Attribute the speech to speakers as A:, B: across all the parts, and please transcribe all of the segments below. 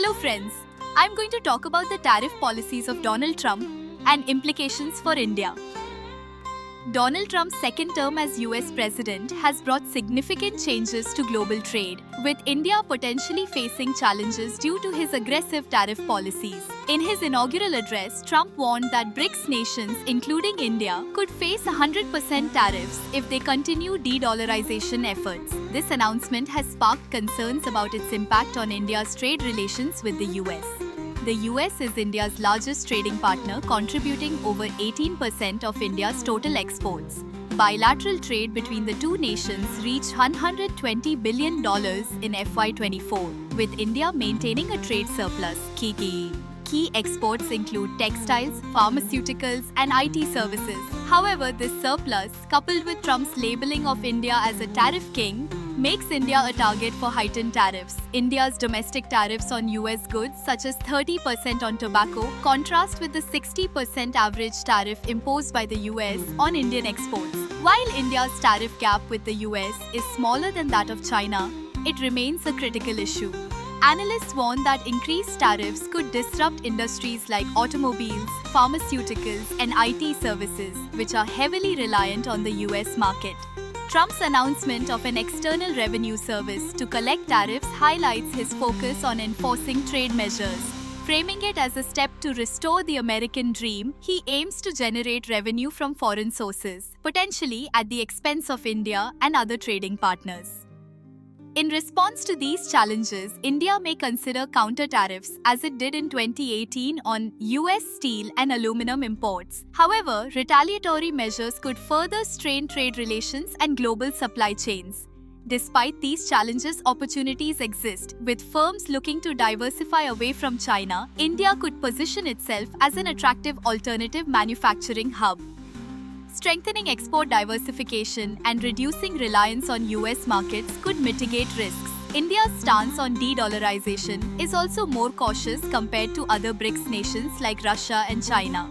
A: Hello friends, I'm going to talk about the tariff policies of Donald Trump and implications for India. Donald Trump's second term as US President has brought significant changes to global trade, with India potentially facing challenges due to his aggressive tariff policies. In his inaugural address, Trump warned that BRICS nations, including India, could face 100% tariffs if they continue de-dollarization efforts. This announcement has sparked concerns about its impact on India's trade relations with the US. The US is India's largest trading partner, contributing over 18% of India's total exports. Bilateral trade between the two nations reached $120 billion in FY24, with India maintaining a trade surplus. Key exports include textiles, pharmaceuticals, and IT services. However, this surplus, coupled with Trump's labeling of India as a tariff king, makes India a target for heightened tariffs. India's domestic tariffs on US goods, such as 30% on tobacco, contrast with the 60% average tariff imposed by the US on Indian exports. While India's tariff gap with the US is smaller than that of China, it remains a critical issue. Analysts warn that increased tariffs could disrupt industries like automobiles, pharmaceuticals, and IT services, which are heavily reliant on the US market. Trump's announcement of an external revenue service to collect tariffs highlights his focus on enforcing trade measures. Framing it as a step to restore the American dream, he aims to generate revenue from foreign sources, potentially at the expense of India and other trading partners. In response to these challenges, India may consider counter tariffs as it did in 2018 on US steel and aluminum imports. However, retaliatory measures could further strain trade relations and global supply chains. Despite these challenges, opportunities exist. With firms looking to diversify away from China, India could position itself as an attractive alternative manufacturing hub. Strengthening export diversification and reducing reliance on US markets could mitigate risks. India's stance on de-dollarization is also more cautious compared to other BRICS nations like Russia and China.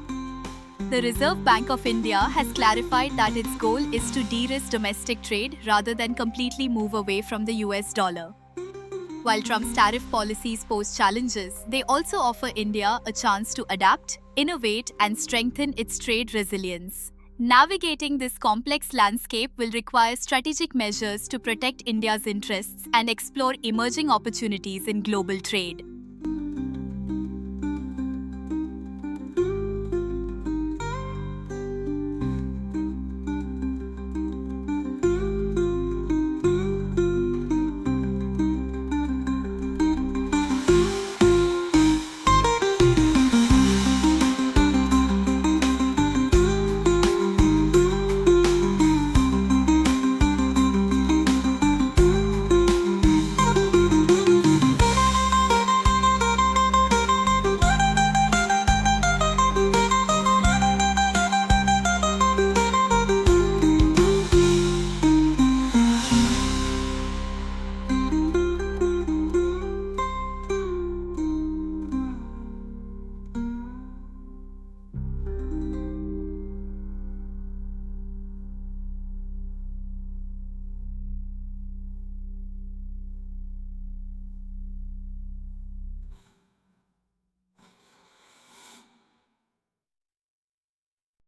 A: The Reserve Bank of India has clarified that its goal is to de-risk domestic trade rather than completely move away from the US dollar. While Trump's tariff policies pose challenges, they also offer India a chance to adapt, innovate, and strengthen its trade resilience. Navigating this complex landscape will require strategic measures to protect India's interests and explore emerging opportunities in global trade.